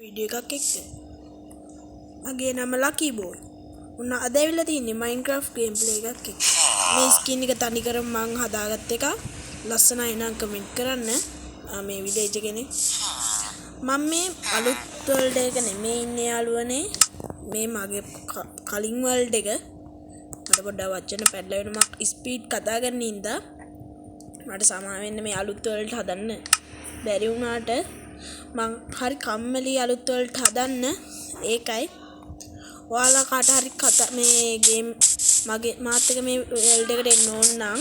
Video එකක් එක්ක. මගේ නම ලකී බෝයි. උන්න අද ඇවිල්ලා තින්නේ මයින්ක්‍රාෆ්ට් ගේම් ප්ලේ එකක් එක්ක. මේ ස්කින් එක තනිකරම මං හදාගත්ත එකක්. ලස්සනයි නම් කමෙන්ට් කරන්න. මේ විලේජ් එකනේ. මම මේ අලුත් වර්ල්ඩ් එක නෙමෙයි ඉන්නේ යාළුවනේ. මේ මගේ කලින් වර්ල්ඩ් එක. මට පොඩ්ඩක් වචන පැටල වෙනවා. ස්පීඩ් කතා කරන ඉඳා මට සමා වෙන්න මේ අලුත් වර්ල්ඩ් හදන්න බැරි වුණාට මං හරි කම්මැලි අලුත් වර්ල්ඩ් හදන්න. ඒකයි ඔයාලා කාට හරි කතා මේ ගේම් මගේ මාත් එක මේ වර්ල්ඩ් එකට එන්න ඕන නම්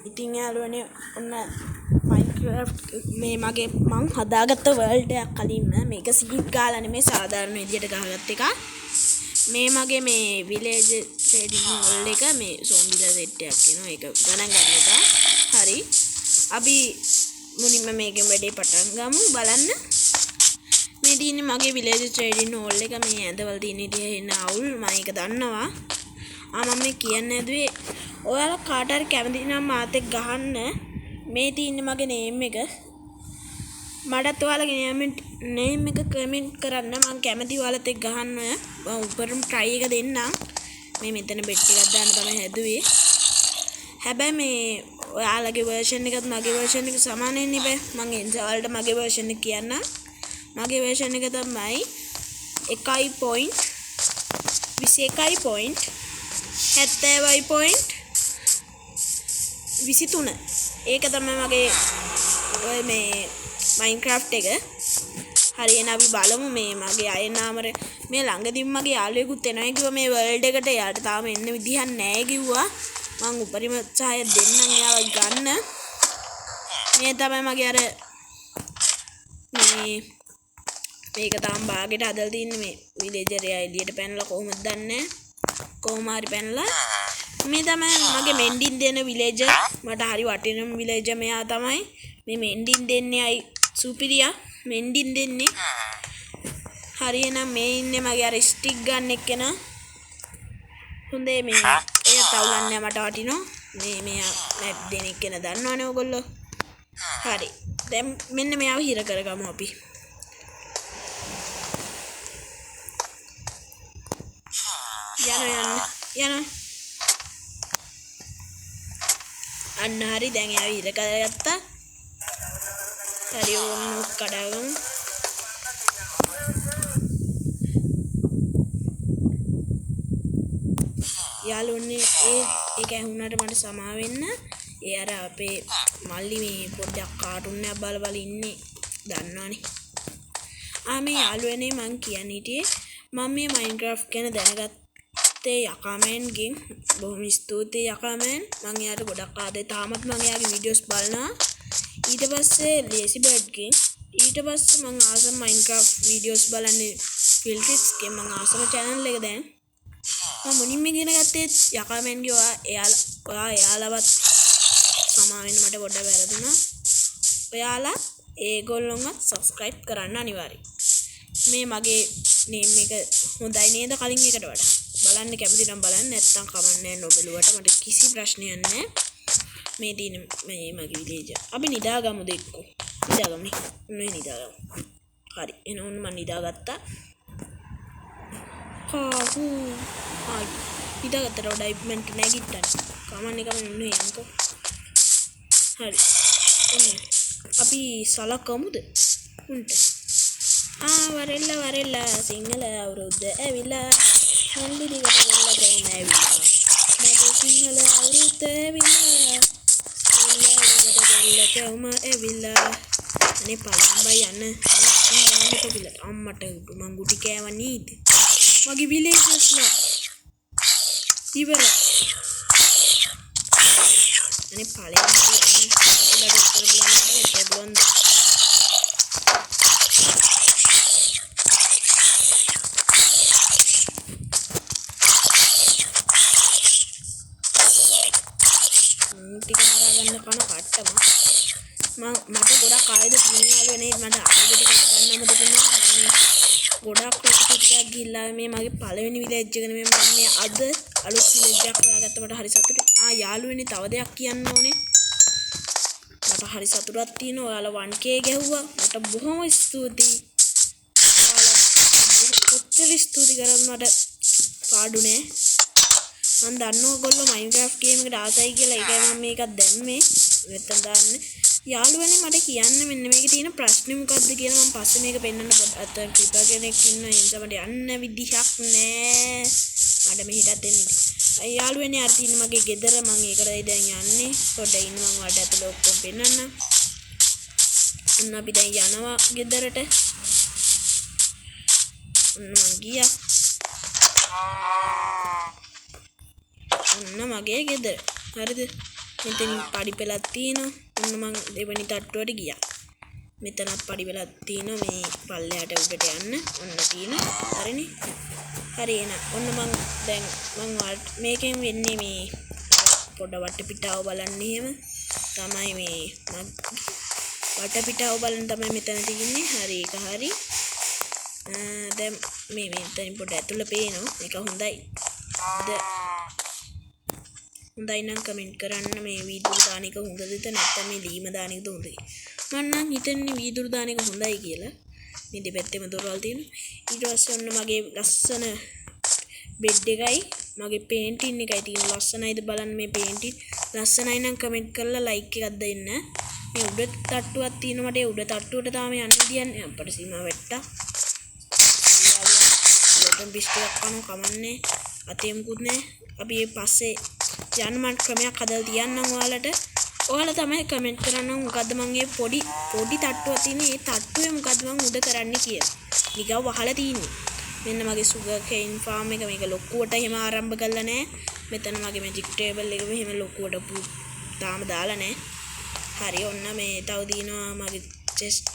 ඉතින් යාළුවනේ ඔන්න මයින්ක්‍රාෆ්ට් මේ මගේ මං හදාගත්ත වර්ල්ඩ් එකක් කලින්ම මේක සීඩ් ගාලා නෙමෙයි සාධාරණ විදියට ගහගත්ත එකක්. මේ මගේ මේ විලේජ් ට්‍රේඩින් වර්ල්ඩ් එක මේ සෝම්බිලා සෙට් එකක් කියනවා. ඒක ගණන් ගන්න එක. හරි. අපි මුලින්ම මේකෙන් වැඩේ පටන් ගමු බලන්න. මේ තියෙන්නේ මගේ විලේජ් ට්‍රේඩින් වර්ල්ඩ් එක. මේ ඇඳවල තියෙන ඉතින් එන අවුල් මම ඒක දන්නවා. මම මේ කියන්නේ නැදුවේ ඔයාලා කාට හරි කැමති නම් මාත් එක්ක ගහන්න. මේ තියෙන්නේ මගේ නේම් එක. මටත් ඔයාලගේ නේම් එක කමෙන්ට් කරන්න. මම කැමති ඔයාලත් එක්ක ගහන්න. මම උඩරම try එක දෙන්නම්. මේ මෙතන බෙට් එකක් දාන්න තමයි හැදුවේ. හැබැයි මේ ඔයාලගේ version එකත් මගේ version එක සමාන වෙන්න බෑ. මම එන්සවලට මගේ version එක කියන්න. මගේ version එක තමයි 1.21.70.23. ඒක තමයි මගේ ඔය මේ මයින්ක්‍රාෆ්ට් එක. හරි එහෙනම් අපි බලමු මේ මගේ අයනාමර මේ ළඟදීම මගේ යාළුවෙකුත් එනවා කිව්වා මේ වර්ල්ඩ් එකට. යාට තාම එන්න විදිහක් නැහැ කිව්වා. මම උපරිම උත්සාහය දෙන්නම් යාව ගන්න. මේ තමයි මගේ අර මේක තාම බාගෙට හදලා තින්නේ මේ විලේජර් එයා එළියට පැනලා කොහොමද දන්නේ කොහොම හරි පැනලා. මේ තමයි මගේ මෙන්ඩින් දෙන විලේජර්. මට හරි වටිනම විලේජර් මෙයා තමයි. මේ මෙන්ඩින් දෙන්නේ අයි සුපිරියා මෙන්ඩින් දෙන්නේ. හරි එහෙනම් මේ ඉන්නේ මගේ අර ස්ටික් ගන්න එක්කෙනා. හොඳේ මේ එයා තවුලන්නේ මට වටිනවා. මේ මැප් දෙන එක්කෙනා දන්නවනේ ඔයගොල්ලෝ. හරි. දැන් මෙන්න මෙයාව හිර කරගමු අපි. යන අන්න හරි දැන් එයාව හිර කරගත්තා. හරි ඕන්න කඩාගමු. යාළුවනේ ඒක ඇහුණාට මට සමා වෙන්න. ඒ අර අපේ මල්ලි මේ පොඩ්ඩක් කාටුන් එකක් බල බල ඉන්නේ දන්නවනේ. මේ යාළුවනේ මං කියන්නේ හිටියේ මම මේ මයින්ක්‍රාෆ්ට් ගැන දැනගත්තේ යකාමෙන්ගෙන්. බොහොම ස්තුතියි යකාමෙන්. මං එයාට ගොඩක් ආදරේ. තාමත් මම එයාගේ වීඩියෝස් බලනවා. ඊට පස්සේ ලේසි බර්ඩ්ගෙන්. ඊට පස්සේ මං ආසම මයින්ක්‍රාෆ්ට් වීඩියෝස් බලන්නේ ෆිල්ටික්ස්ගෙන්. මං ආසම channel එක දැන් මම මුලින්ම ඉගෙන ගත්තේ යකාමෙන්ගේ. එයාලවත් සමා වෙන්න මට පොඩ්ඩක් වැරදුනා. ඔයාලා ඒගොල්ලොන්වත් subscribe කරන්න අනිවාර්යයෙන්. මේ මගේ නේම් එක හොඳයි නේද කලින් එකට වඩා? බලන්න කැමති නම් බලන්න. නැත්තම් කමන්නේ නොබලුවට මට කිසි ප්‍රශ්නයක් නැහැ. මේ දින මේ මගේ විලේජ් අපි නිදාගමු දෙක්කෝ. නිදාගමු නේ නිදාගමු. හරි එහෙනම් මම නිදාගත්තා. නිදාගත්තට වඩා ඉක්මනට නැගිට්ටා. කමන්නේ කමන්නේ යන්කෝ. හරි අපි සලකමුද උන්ට? වරෙල්ලා සිංහල අවුරුද්ද ඇවිල්ලා. හොල්ලි දිගට වෙලා ගම ඇවිල්ලා. මගේ සිංහල අවුරුද්ද ඇවිල්ලා. ගම ඇවිල්ලා. අනේ පළම්බයි යන්න. අම්මට මං ගුටි කෑවා නීද? මගේ විලේජස්ලා ඉවරයි. අනේ පළයන් ටික හරාගන්න කන කට්ටම. මට ගොඩක් ආයුධ තියෙනවා වෙනේ. මට ආයුධ ටික ගන්නම දෙන්නා. ගොඩක් ටිකක් ගිහිල්ලා මේ මගේ පළවෙනි විලේජ් එක නෙමෙයි මම මේ අද අලුත් විලේජ් එකක් හොයාගත්ත. මට හරි සතුටුයි. යාළුවනේ තව දෙයක් කියන්න ඕනේ. මට හරි සතුටක් තියෙනවා. ඔයාලා 1k ගැහුවා. මට බොහොම ස්තුතියි. කොච්චර ස්තුති කරත් මට පාඩු නෑ. මම දන්නවා ඔයගොල්ලෝ Minecraft ගේම් එකට ආසයි කියලා. ඒකයි මම මේකක් දැම්මේ. මෙතන දාන්න. යාළුවනේ මට කියන්න මෙන්න මේකේ තියෙන ප්‍රශ්නේ මොකද්ද කියලා මම පස්සේ මේක පෙන්නන්න අතන ක්‍රිපා කෙනෙක් ඉන්න නිසා මට යන්න විදිහක් නෑ. මට මෙහෙටත් එන්නේ. යාළුවනේ අර තියෙන මගේ ගෙදර මම ඒකටයි දැන් යන්නේ. පොඩ්ඩක් ඉන්න මම වලට ඇතුළේ ඔක්කොම පෙන්නන්න. ඔන්න අපි දැන් යනවා ගෙදරට. ඔන්න මං ගියා. ඔන්න මගේ ගෙදර. හරිද? මෙතන පඩි පෙළක් තියෙනවා. ඔන්න මං දෙවෙනි තට්ටුවට ගියා. මෙතනත් පඩි පෙළක් තියෙනවා. මේ පල්ලෙහාට උඩට යන්න. ඔන්න තියෙනවා. හරිනේ. හරි එහෙනම් ඔන්න මං දැන් මේකෙන් වෙන්නේ මේ පොඩ වටපිටාව බලන්න එහෙම තමයි මේ වටපිටාව බලන්න තමයි මෙතන තියෙන්නේ. හරි ඒක හරි. දැන් මේ මෙතනින් පොඩ ඇතුළ පේනවා. ඒක හොඳයි. හොඳයි නම් කමෙන්ට් කරන්න මේ වීදුරු දාන එක හොඳද නැත්නම් මේ දීම දාන එකද හොඳයි. මම නම් හිතන්නේ වීදුරු දාන එක හොඳයි කියලා. මේ දෙපැත්තෙම දොරවල් තියෙනවා. ඊට පස්සේ ඔන්න මගේ ලස්සන බෙඩ් එකයි මගේ පේන්ටින් එකයි තියෙන ලස්සනයිද බලන්න මේ පේන්ටින්. ලස්සනයි නම් කමෙන්ට් කරලා ලයික් එකක් දෙන්න. මේ උඩ තට්ටුවක් තියෙනවා මට ඒ උඩ තට්ටුවට තාම යන්න දියන්නේ අපිට සීමා වැට්ටා. ලොකම් බිස්කට් කමන්නේ අතේ මුකුත් නැහැ. අපි මේ පස්සේ යන්න මම ක්‍රමයක් හදලා තියන්නම් ඔයාලට. ඔයාලා තමයි කමෙන්ට් කරන්න මොකද්ද මම මේ පොඩි තට්ටුවක් තියෙන මේ තට්ටුවේ මොකද්ද මම උඩ කරන්න කියලා. නිකන් වහලා තියෙන්නේ. මෙන්න මගේ සුගර් කේන් ෆාම් එක මේක ලොකුවට එහෙම ආරම්භ කරලා නැහැ. මෙතන මගේ මැජික් ටේබල් එක මෙහෙම ලොකුවට තාම දාලා නැහැ. හරි ඔන්න මේ තව දිනවා මගේ චෙස්ට්.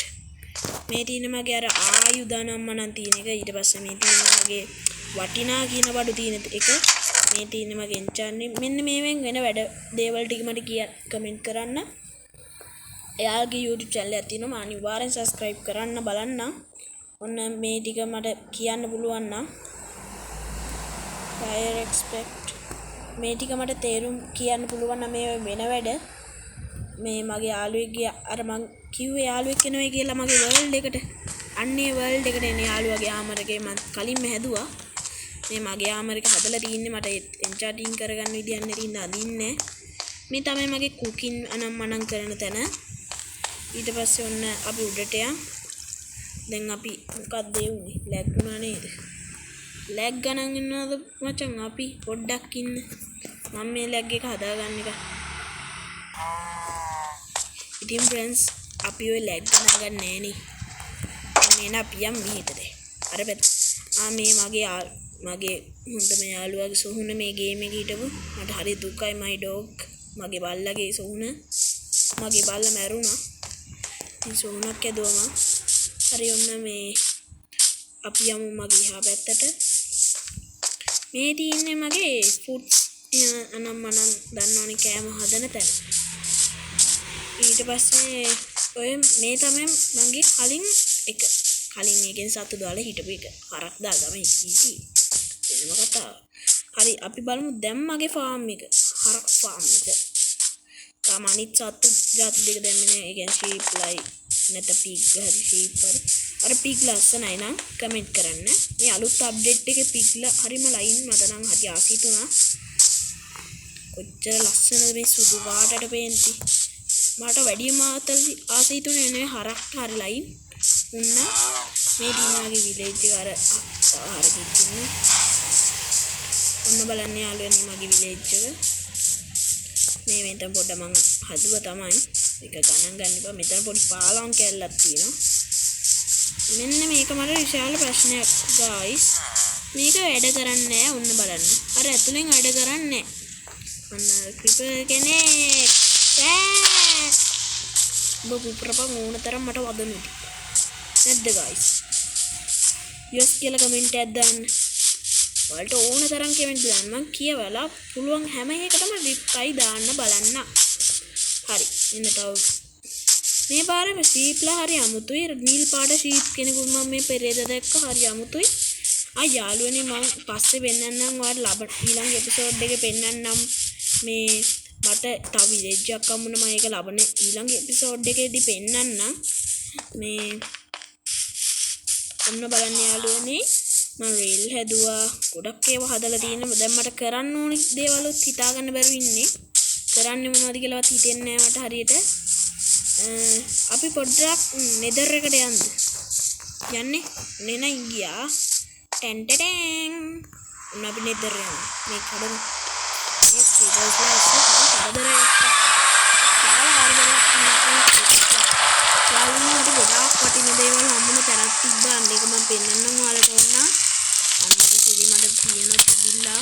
මේ තියෙන මගේ අර ආයුධ නම් මනම් තියෙන එක. ඊට පස්සේ මේ තියෙන මගේ වටිනා කියන බඩු තියෙන එක. මේ තියෙන මගේ එන්චාන්ට් මෙන්න මේවෙන් වෙන වැඩ දේවල් ටික මට කමෙන්ට් කරන්න. එයාගේ YouTube channel එකක් තියෙනවා. අනිවාර්යෙන් subscribe කරන්න බලන්න. ඔන්න මේ ටික මට කියන්න පුළුවන් නම් fire expect මේ ටික මට තේරුම් කියන්න පුළුවන් නම් මේ වෙන වැඩ මේ මගේ යාළුවෙක්ගේ අර මං කිව්වේ යාළුවෙක් එනවා කියලා මගේ world එකට අන්නේ world එකට එන යාළුවගේ ආමරගේ මං කලින්ම හැදුවා. මේ මගේ ආමරක හදලා තින්නේ මට එන්චාටින් කරගන්න විදියක් නැතිනම් අදින්නේ. මේ තමයි මගේ කුකින් අනම්මනම් කරන තැන. ඊට පස්සේ ඔන්න අපි උඩට යන්. දැන් අපි මොකක්ද ඒ උනේ? ලැග් වුණා නේද? ලැග් ගණන් ඉන්නවද මචං? අපි පොඩ්ඩක් ඉන්න. මම මේ ලැග් එක හදාගන්න එක. ඉතින් friends අපි ඔය ලැග් ගණන් ගන්න නෑ නේ. මේන අපි යම් මෙහෙටද. අර මේ මගේ හොඳම යාළුවාගේ සොහුන මේ ගේම් එකේ හිටපු මට හරි දුකයි my dog මගේ බල්ලගේ සොහුන මගේ බල්ලා මැරුණා. ඉතින් සොහුනක් ඇදුවම හරි ඔන්න මේ අපි යමු මගේ එහා පැත්තට. මේ තියෙන්නේ මගේ ෆුඩ්ස් අනම් මනම් දන්නවනේ කෑම හදන තැන. ඊට පස්සේ ඔය මේ තමයි මගේ කලින් එකෙන් සතු දාලා හිටපු එක. හරක් දාගම හිටියේ. වෙනම කතාව. හරි අපි බලමු දැන් මගේ ෆාම් එක. හරක් ෆාම් එක. තාම අනිත් සතු જાති දෙක දැම්මේ නෑ. ඒ කියන්නේ sheep ලයි නැත pig හරි sheep හරි. අර pig ලස්සනයි නම් කමෙන්ට් කරන්න. මේ අලුත් අප්ඩේට් එකේ pig හරිම ලයින් මට නම් හරි ආසිතුණා. කොච්චර ලස්සනද මේ සුදු පාටට පේන්ති. මට වැඩිම ආසිතුනේ නේ හරක් හරි ලයින්. උන්න මේ දිනාගේ විලේජ් එක අර කිච්චින්නේ. ඔන්න බලන්න යාළුවනේ මගේ විලේජ් එක. මේ මෙතන පොඩ මං හදුවා තමයි. ඒක ගණන් ගන්න එපා. මෙතන පොඩි පාලම් කැල්ලක් තියෙනවා. මෙන්න මේක මට විශාල ප්‍රශ්නයක් guys. මේක වැඩ කරන්නේ නැහැ. ඔන්න බලන්න. අර ඇතුලෙන් වැඩ කරන්නේ නැහැ. ඔන්න ක්‍රිපර් කෙනෙක්. ඔබ පුපුරපන් ඕන තරම් මට වදනුයි. නැද්ද guys? yes කියලා කමෙන්ට් එකක් දාන්න. ඔයාලට ඕන තරම් කමෙන්ට් දාන්න. මම කියවලා පුළුවන් හැම එකකටම රිප්ලයි දාන්න බලන්න. හරි. එන්න තව මේ පාරේ ෂීප්ලා හරි අමුතුයි. නිල් පාට ෂීප් කෙනෙකුත් මම මේ පෙරේද දැක්ක හරි අමුතුයි. යාළුවනේ මම පස්සේ පෙන්නන්නම් ඔයාලට ඊළඟ එපිසෝඩ් එකේ පෙන්නන්නම් මේ මට තව විලේජ් එකක් හම්බුණා මම ඒක ලබන ඊළඟ එපිසෝඩ් එකේදී පෙන්නන්නම් මේ ඔන්න බලන්න යාළුවනේ මම රීල් හැදුවා ගොඩක් ඒවා හදලා තියෙනවා දැන් මට කරන්න ඕනි දේවලුත් හිතා ගන්න බැරුව ඉන්නේ කරන්නේ මොනවද කියලාවත් හිතෙන්නේ නැහැ මට හරියට අපි පොඩ්ඩක් නෙදර් එකට යන්නේ නෙනයි ගියා ටෙන් ටෙන් ඔන්න අපි නෙදර් යනවා මේ කඩන මේ ස්පීකර්ස් ලා කඩදර යාළුවනේ ගොඩාක් වටින දේවල් හම්බුන තරක් තිබ්බා අන්න ඒක මම පෙන්නන්නම් ඔයාලට ඕන අම්මට සිරි මට තියෙන තිබිලා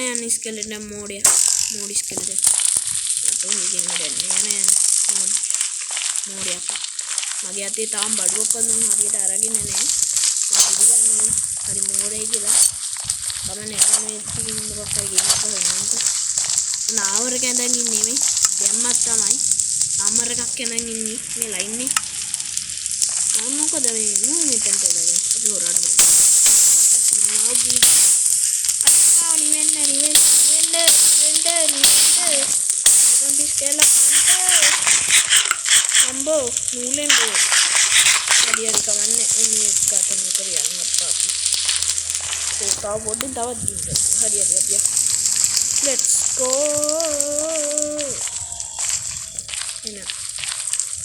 යන ස්කෙලටන් මෝඩ් ස්කෙලටන් අතෝ හිගෙන් හදන්නේ යන මෝඩයක් මගේ අතේ තාම බඩුවක් වන්නම් හරියට අරගෙන නැහැ මම පිළිගන්නේ හරි මෝඩයි කියලා බලන්නේ මේ ටිකින් මොකක් හරි ගේමක් කරනකොට නාවර කැඳන් ඉන්නේ මේ දැම්මත් තමයි ආමර එකක් කැඳන් ඉන්නේ මේ ලයින් එක මොකද මේ නෝ මෙතනට එලාගෙන අපි හොරාට මම Ambo, nulen bo. Tadi hari kamarnya ini katanya kerjaan apa? Oh, tahu bodoh tahu juga. Hari ya. Let's go. Ini.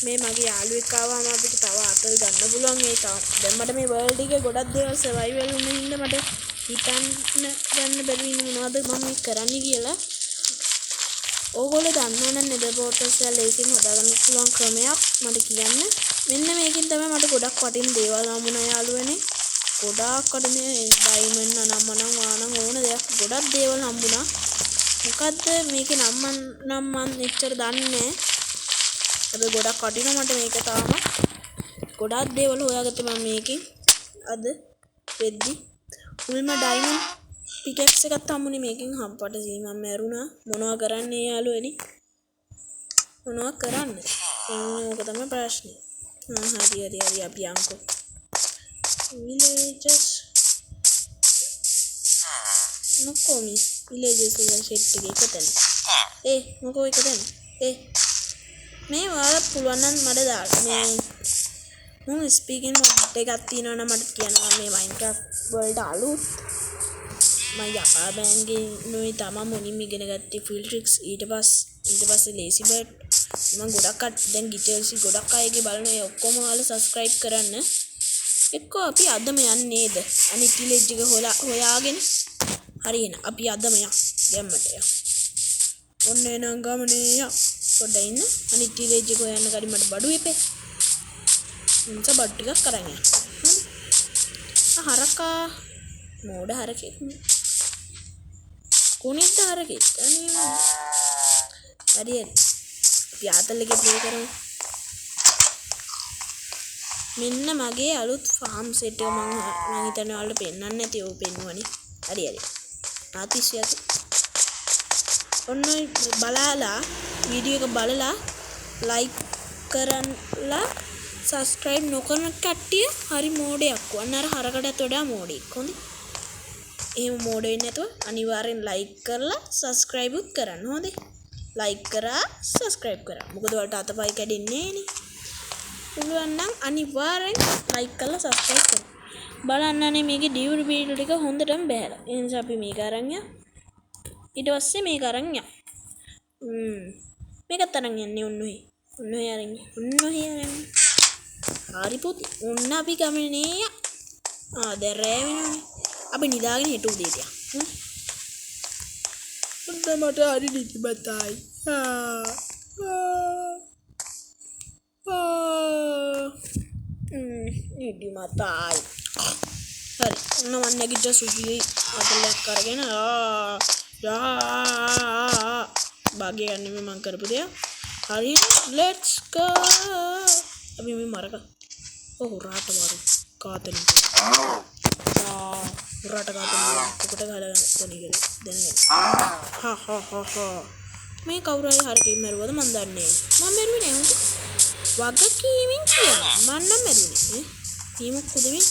මේ මගේ යාළුවෙක් ආවම අපිට තව අතල් ගන්න පුළුවන් ඒ තාම දැන් මට මේ වර්ල්ඩ් එකේ ගොඩක් දේවල් සර්වයිවල් වුණේ හින්දා මට හිතන්න ගන්න බැරි වෙන මොනවද මම මේ කරන්නේ කියලා ඕගොල්ලෝ දන්නවනම් නෙදර් පෝටල්ස් වල ඒකෙන් හදාගන්න පුළුවන් ක්‍රමයක් මට කියන්න මෙන්න මේකෙන් තමයි මට ගොඩක් වටින දේවල් හම්බුණා යාළුවනේ ගොඩක් වටින ඩයිමන්ඩ් නම්මනම් වානම් ඕන දෙයක් ගොඩක් දේවල් හම්බුණා මොකද්ද මේකේ නම් මන් එච්චර දන්නේ නැහැ අපි ගොඩක් වටිනවා මට මේක තාම ගොඩක් දේවල් හොයාගත්තේ මම මේකෙන් අද වෙද්දි මුල්ම ඩයිමන්ඩ් පිකැක්ස් එකක් හම්බුනේ මේකෙන් හම්පට සී මම මැරුණා මොනවා කරන්නේ යාළුවනි මොනවා කරන්නේ ඕක තමයි ප්‍රශ්නේ හරි අපි යන්කෝ විලේජස් මොකෝ මේ විලේජස් වල සෙට් එකේ එකතන මොකෝ එකතන මේ ඔයාලට පුළුවන් නම් මට දාන්න මේ මම ස්පීකින් මොඩ් එකක් තියෙනවා නම් මට කියනවා මේ මයින්ක්‍රාෆ්ට් වලට අලුත් මම යකා බෑන්ගේ නෝයි තමා මුලින්ම ඉගෙන ගත්තේ ෆිල්ට්‍රික්ස් ඊට පස්සේ ලේසි බර්ඩ් මම ගොඩක් දැන් ගිටර්සි ගොඩක් අයගේ බලන අය ඔක්කොම ඔයාලා සබ්ස්ක්‍රයිබ් කරන්න එක්කෝ අපි අදම යන්නේ නේද අනිත් විලේජ් එක හොයාගෙන හරියන අපි අදම යම්මට ඔන්න එනම් ගමනේ පොඩ්ඩක් ඉන්න අනිත් විලේජ් එක හොයන්න කලින් මට බඩු එපේ මං බඩු ටිකක් කරන් යන්න හරකා මෝඩ හරකෙක් කුණිත් හරකෙක් අනේ හරි අපි ආතල් එකේ ප්ලේ කරමු මෙන්න මගේ අලුත් ෆාම් සෙට් එක මම හිතන්නේ ඔයාලට පෙන්නන්න නැති ඕක පෙන්නුවනේ හරි ආතිසියත් ඔන්න බලලා වීඩියෝ එක බලලා ලයික් කරන්ලා සබ්ස්ක්‍රයිබ් නොකරන කට්ටිය හරි මෝඩයක් වුණා අර හරකටත් වඩා මෝඩෙක් හොඳේ එහෙම මෝඩ වෙන්නේ නැතුව අනිවාර්යෙන් ලයික් කරලා සබ්ස්ක්‍රයිබ් උත් කරන්න හොඳේ ලයික් කරා සබ්ස්ක්‍රයිබ් කරා මොකද ඔයාලට අතපය කැඩෙන්නේ නේ පුළුවන් නම් අනිවාර්යෙන් ලයික් කරලා සබ්ස්ක්‍රයිබ් කරන්න බලන්නනේ මේකේ ඩියුරබිලිටි ටික හොඳටම බෑලා ඒ නිසා අපි මේක අරන් යමු ඊට පස්සේ මේක අරන් යමු මේකත් අරන් යන්නේ ඔන්න ඔය අරන් හරි පුතේ ඔන්න අපි ගමනේ දැන් රෑ වෙනවනේ අපි නිදාගෙන හිටු උදේට යන්න මට හරි නිදිමතයි නිදිමතයි හරි ඔන්න මම නැගිටලා සුජි අතලයක් අරගෙන බාගේ යන්නේ මම කරපු දෙයක් හරි let's go අපි මේ මරක රාට වරු කාතන රාට කාතන කොට ගහලා තනිකර දැනගන්න මේ කවුරු හරි හරකෙක් මරුවද මන් දන්නේ මම මරුවේ නෑ උන්ට වගකීමෙන් කියනවා මන් නම් මරුවේ නේ මොකද මේ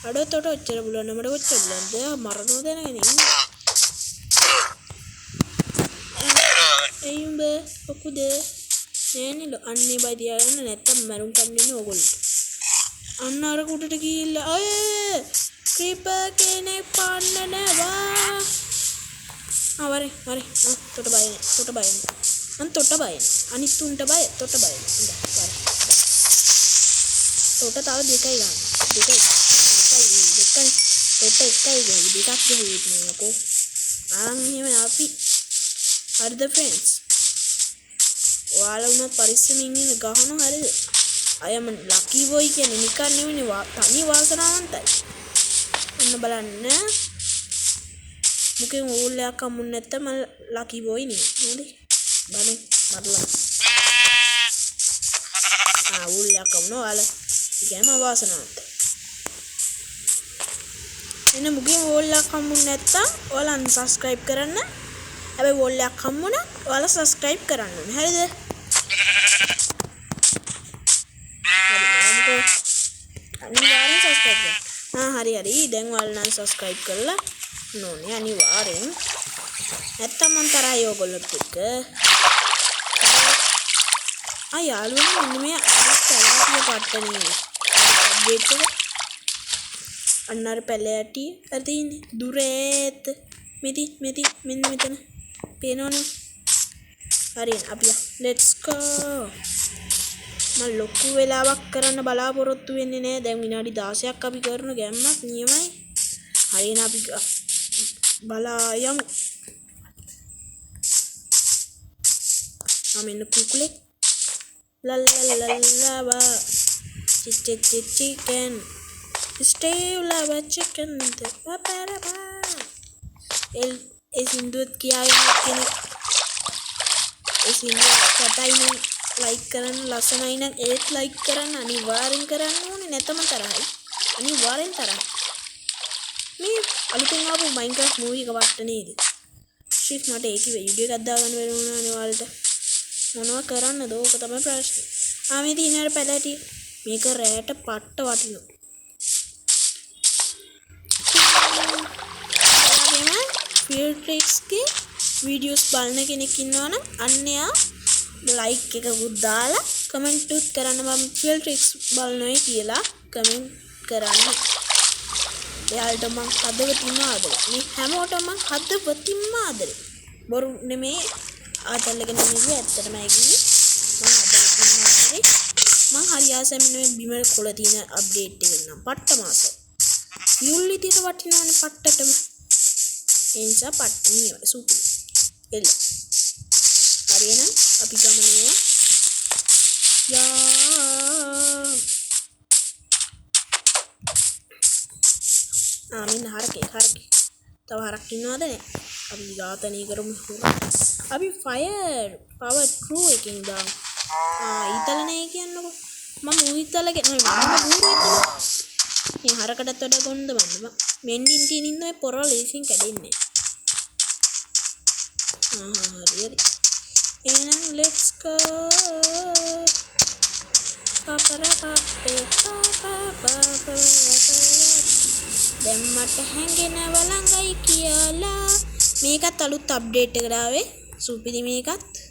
අඩතොට ඔච්චර බුලන්න මට ඔච්චර බුලන්ද මරනෝ දැනගෙන ඉන්නේ කොකුද නෑනේ අන්නේ බයි තියාගන්න නැත්තම් මරුන් කන්නේ ඕගොල්ලෝ අන්න අර කුටට ගිහිල්ලා අය ක්‍රීපර් කෙනෙක් පන්නනවා වරේ තොට බයනේ අන් තොට බයනේ අනිත් උන්ට බය තොට බයනේ ඉඳ වරේ තොට තව දෙකයි ගන්න දෙකයි තොට එකයි ගහයි දෙකක් ගහුවෙත් නේ යකෝ ආන් එහෙම අපි හරිද ෆ්‍රෙන්ඩ්ස් ඔයාලා උනත් පරිස්සමින් ඉන්න ගහනවා හරිද අයම ලකි බොයි කියන්නේ නිකන් නෙවෙයි තනි වාසනාවන්තයි ඔන්න බලන්න මුකෙන් ඕල්ලයක් හම්බුනේ නැත්තම් මම ලකි බොයි නේ හරි බලමු මරලා ඕල්ලයක් හම්බුනා ඔයාලා ඉතින් මම වාසනාවන්තයි එන්න මුකෙන් ඕල්ලයක් හම්බුනේ නැත්තම් ඔයාලා unsubscribe කරන්න හැබැයි ඕල්ලයක් හම්බුණා ඔයාලා subscribe කරන්න ඕනේ හරිද අනිවාර්යෙන් subscribe කරන්න හරි දැන් ඔයාලා නම් subscribe කරලා නෝනේ අනිවාර්යෙන් නැත්තම් මන් තරහයි ඔයගොල්ලොත් එක්ක යාළුවනේ මෙන්න මේ අලුත් පට්ටනේ අප්ඩේට් එක අන්නර පැලෑටි අදින්නේ දුරේත් මෙති මෙන්න මෙතන පේනවනේ හරි අපි let's go මම ලොකු වෙලාවක් කරන්න බලාපොරොත්තු වෙන්නේ නෑ දැන් විනාඩි 16ක් අපි කරන ගැම්මක් නියමයි හරියන අපි බලා යමු මෙන්න කුකුලෙක් ලල්ලල්ලල්ලා chicken stay lava chicken ඒ සින්දුවත් කියාගෙන කෙනෙක් ඒ සින්දුව කටයිනේ like කරන්න ලස්සනයි නම් ඒත් like කරන්න අනිවාර්යෙන් කරන්න ඕනේ නැතම තරහයි අනිවාර්යෙන් තරහ මේ අලුතෙන් ආපු Minecraft movie එක වට්ට නේද ෂිට් මට ඒකේ වීඩියෝ එකක් දාගන්න බැරි වුණානේ ඔයාලට මොනවා කරන්නද ඕක තමයි ප්‍රශ්නේ මේ තියෙන අර පැලැටි මේක රැයට පට්ට වටිනවා Field Tricks ගේ වීඩියෝස් බලන කෙනෙක් ඉන්නවනම් අන්න යා like එකකුත් දාලා කමෙන්ට් උත් කරන්න මම Field Tricks බලනොයි කියලා කමෙන්ට් කරන්න. එයාලට මම හදවතින්ම ආදරේ. මේ හැමෝටම මම හදවතින්ම ආදරේ. බොරු නෙමේ ආතල්ලගෙන නෙමෙයි ඇත්තටම ඇගිලි. මම හදවතින්ම ආදරේ. මම හරි ආසයි මේ බිමර කොළ තියෙන අප්ඩේට් එක නම් පට්ට මාසයි. යුල් විදියට වටිනවනේ පට්ටටම. ඒ නිසා පට්ට නියම සුපි. එළ. හරියනම් අපි ගමනේ මෙන්න හරකේ තව හරක් ඉන්නවද නේ අපි ඝාතනය කරමු අපි ෆයර් පවර් ක්‍රූ එකකින් දාමු ඊතලනේ කියන්නකො මම ඊතලගේ මම මේ හරකටත් වඩා ගොන්ද මම මෙන්ඩින් තියෙන ඉන්න ඔය පොරවල් ලේසියෙන් කැඩෙන්නේ හරි එහෙනම් let's go දැන් මට හැංගෙනව ළඟයි කියලා මේකත් අලුත් අප්ඩේට් එකකට ආවේ සුපිරි මේකත්